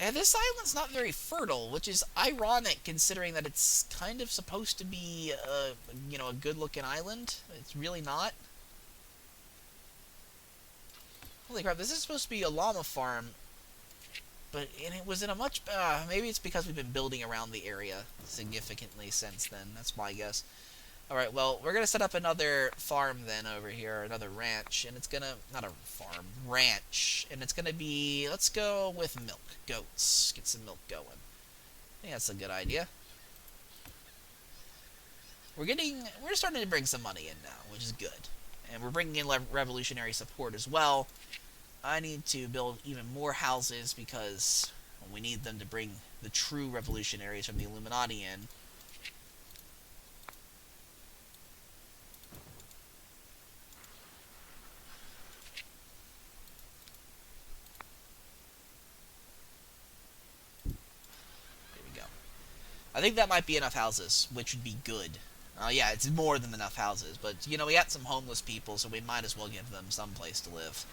And this island's not very fertile, which is ironic considering that it's kind of supposed to be, a good-looking island. It's really not. Holy crap, this is supposed to be a llama farm, and it was in a much... maybe it's because we've been building around the area significantly since then. That's my guess. Alright, well, we're going to set up another farm then over here, another ranch, and it's going to... not a farm, ranch. And it's going to be... let's go with milk. Goats. Get some milk going. I think that's a good idea. We're starting to bring some money in now, which is good. And we're bringing in revolutionary support as well. I need to build even more houses because we need them to bring the true revolutionaries from the Illuminati in. I think that might be enough houses, which would be good. Yeah, it's more than enough houses, but, we got some homeless people, so we might as well give them some place to live.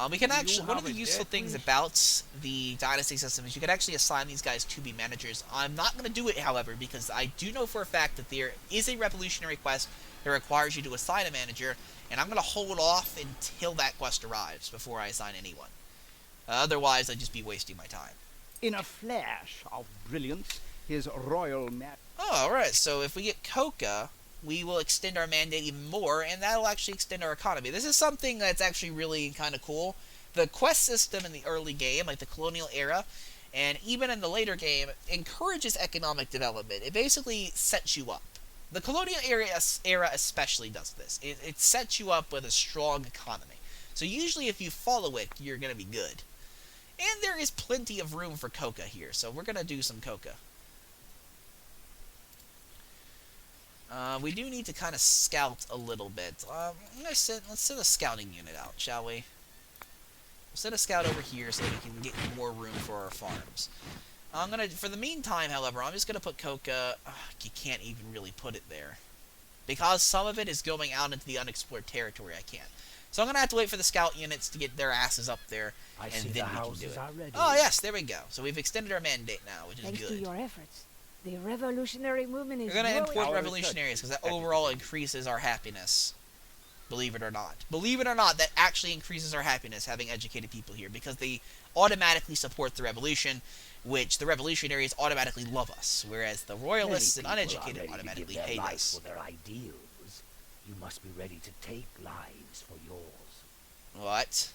We can actually... one of the useful things about the Dynasty system is you can actually assign these guys to be managers. I'm not going to do it, however, because I do know for a fact that there is a revolutionary quest that requires you to assign a manager, and I'm going to hold off until that quest arrives before I assign anyone. Otherwise, I'd just be wasting my time. In a flash of brilliance, his royal Oh, alright, so if we get Coca, we will extend our mandate even more, and that'll actually extend our economy. This is something that's actually really kind of cool. The quest system in the early game, like the colonial era, and even in the later game, encourages economic development. It basically sets you up. The colonial era especially does this. It sets you up with a strong economy. So usually if you follow it, you're going to be good. And there is plenty of room for coca here, so we're going to do some coca. We do need to kind of scout a little bit. Let's send a scouting unit out, shall we? We'll send a scout over here so that we can get more room for our farms. For the meantime, however, I'm just going to put coca... you can't even really put it there. Because some of it is going out into the unexplored territory, I can't. So I'm going to have to wait for the scout units to get their asses up there, and then we can do it. Oh, yes, there we go. So we've extended our mandate now, which is good. Thanks to your efforts, the revolutionary movement is We're going to import revolutionaries, because that overall increases our happiness. Believe it or not. Believe it or not, that actually increases our happiness, having educated people here, because they automatically support the revolution, which the revolutionaries automatically love us, whereas the royalists and uneducated automatically hate us. For their ideals. You must be ready to take lives for yours. What?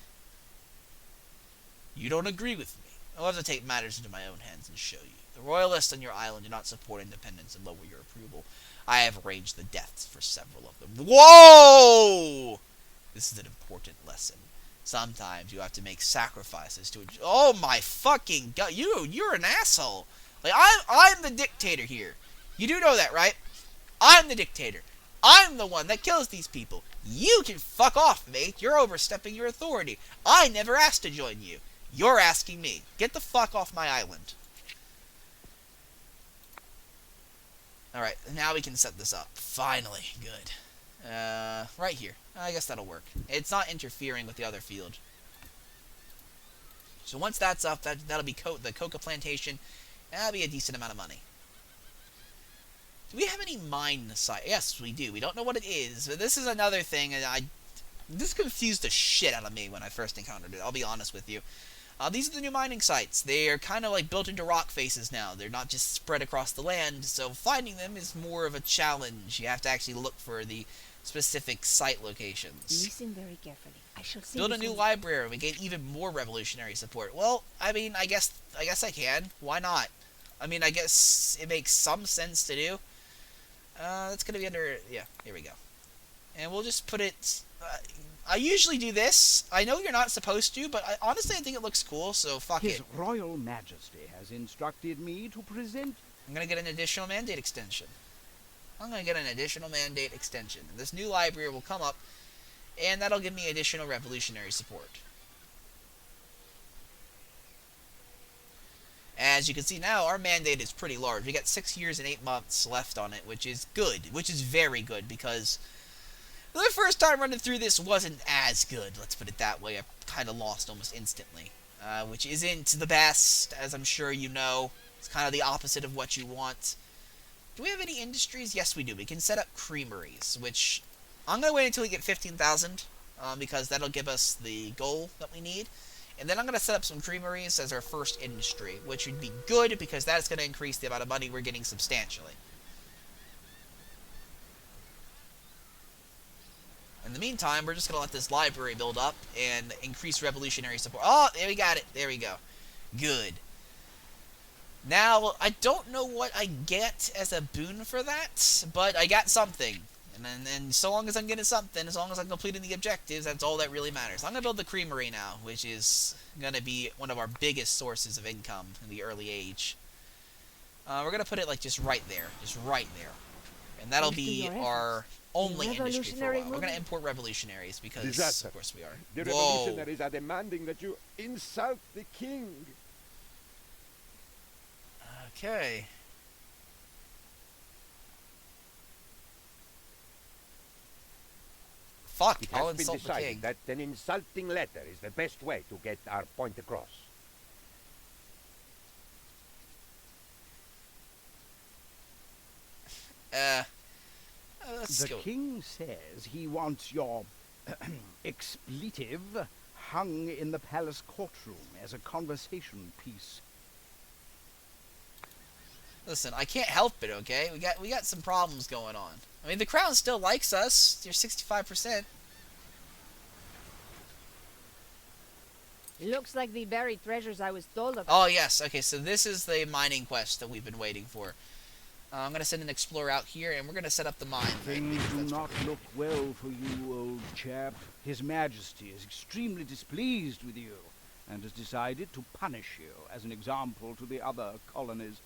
You don't agree with me. I'll have to take matters into my own hands and show you. The royalists on your island do not support independence and lower your approval. I have arranged the deaths for several of them. Whoa! This is an important lesson. Sometimes you have to make sacrifices to... Oh my fucking god! You're an asshole! Like, I'm the dictator here. You do know that, right? I'm the dictator. I'm the one that kills these people. You can fuck off, mate. You're overstepping your authority. I never asked to join you. You're asking me. Get the fuck off my island. Alright, now we can set this up. Finally. Good. Right here. I guess that'll work. It's not interfering with the other field. So once that's up, that'll be the coca plantation. That'll be a decent amount of money. Do we have any mine site? Yes, we do. We don't know what it is, but this is another thing, and this confused the shit out of me when I first encountered it, I'll be honest with you. These are the new mining sites. They're kind of like built into rock faces now. They're not just spread across the land, so finding them is more of a challenge. You have to actually look for the specific site locations. Listen very carefully. I shall see. Build a new library. We get even more revolutionary support. Well, I mean, I guess I can. Why not? I mean, I guess it makes some sense to do. That's going to be under... Yeah, here we go. And we'll just put it... I usually do this. I know you're not supposed to, but honestly I think it looks cool, so fuck it. His Royal Majesty has instructed me to present... I'm going to get an additional mandate extension. I'm going to get an additional mandate extension. This new library will come up, and that'll give me additional revolutionary support. As you can see now, our mandate is pretty large. We got 6 years and 8 months left on it, which is good. Which is very good, because the first time running through this wasn't as good. Let's put it that way. I kind of lost almost instantly. which isn't the best, as I'm sure you know. It's kind of the opposite of what you want. Do we have any industries? Yes, we do. We can set up creameries, which I'm going to wait until we get 15,000, because that'll give us the goal that we need. And then I'm going to set up some creameries as our first industry, which would be good because that's going to increase the amount of money we're getting substantially. In the meantime, we're just going to let this library build up and increase revolutionary support. Oh, there we got it. There we go. Good. Now, I don't know what I get as a boon for that, but I got something. And so long as I'm getting something, as long as I'm completing the objectives, that's all that really matters. I'm going to build the Creamery now, which is going to be one of our biggest sources of income in the early age. We're going to put it like just right there. Just right there. And that'll be our only industry for a while. We're going to import revolutionaries because, Disaster. of course, we are. The Whoa. revolutionaries are demanding that you insult the king. Okay. Fuck, It I'll has been insult the king. decided that an insulting letter is the best way to get our point across. Let's The go. king says he wants your expletive hung in the palace courtroom as a conversation piece. Listen, I can't help it, okay? We got some problems going on. I mean, the crown still likes us. You're 65%. It looks like the buried treasures I was told of. Oh, yes. Okay, so this is the mining quest that we've been waiting for. I'm going to send an explorer out here, and we're going to set up the mine. Things do not look well for you, old chap. His Majesty is extremely displeased with you, and has decided to punish you as an example to the other colonies.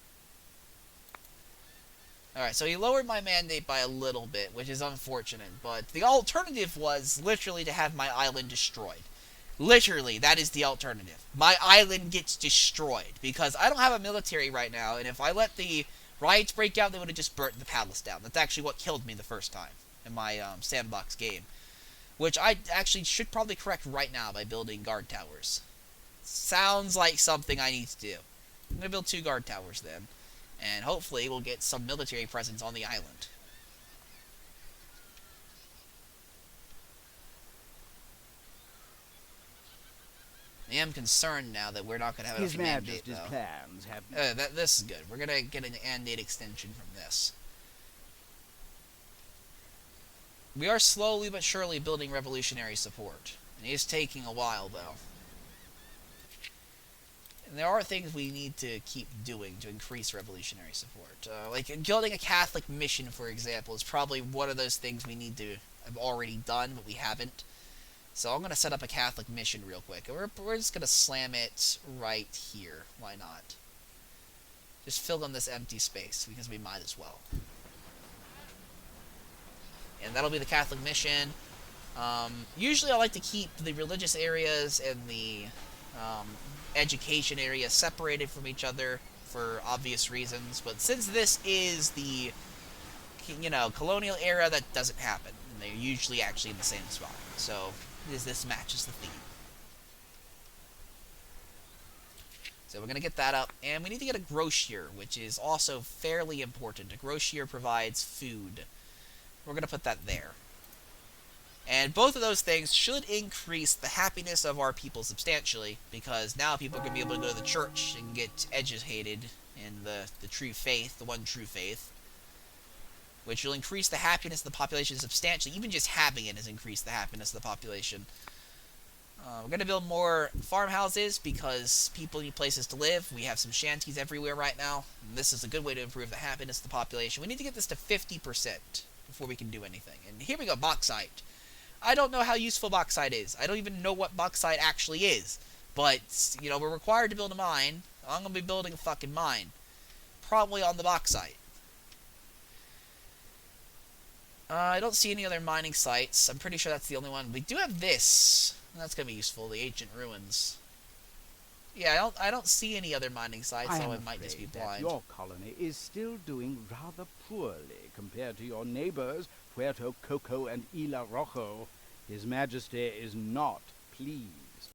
Alright, so he lowered my mandate by a little bit, which is unfortunate, but the alternative was literally to have my island destroyed. Literally, that is the alternative. My island gets destroyed, because I don't have a military right now, and if I let the riots break out, they would have just burnt the palace down. That's actually what killed me the first time in my sandbox game, which I actually should probably correct right now by building guard towers. Sounds like something I need to do. I'm going to build 2 guard towers then. And hopefully we'll get some military presence on the island. I am concerned now that we're not going to have His enough mandate, Majesty's though. plans have... This is good. We're going to get an mandate extension from this. We are slowly but surely building revolutionary support. And it is taking a while, though. And there are things we need to keep doing to increase revolutionary support. Like building a Catholic mission, for example, is probably one of those things we need to have already done, but we haven't. So I'm going to set up a Catholic mission real quick. And we're just going to slam it right here. Why not? Just fill in this empty space, because we might as well. And that'll be the Catholic mission. Usually I like to keep the religious areas and the education area separated from each other for obvious reasons, but since this is the colonial era, that doesn't happen, and they're usually actually in the same spot, so this matches the theme. So we're gonna get that up, and we need to get a grocer, which is also fairly important. A grocer provides food. We're gonna put that there. And both of those things should increase the happiness of our people substantially, because now people are going to be able to go to the church and get educated in the true faith, the one true faith, which will increase the happiness of the population substantially. Even just having it has increased the happiness of the population. We're going to build more farmhouses because people need places to live. We have some shanties everywhere right now, and this is a good way to improve the happiness of the population. We need to get this to 50% before we can do anything. And here we go, bauxite. I don't know how useful bauxite is. I don't even know what bauxite actually is. But, we're required to build a mine. I'm going to be building a fucking mine. Probably on the bauxite. I don't see any other mining sites. I'm pretty sure that's the only one. We do have this. That's going to be useful, the ancient ruins. Yeah, I don't see any other mining sites, so I might just be blind. Your colony is still doing rather poorly compared to your neighbors, Puerto Coco and Isla Rojo. His Majesty is not pleased.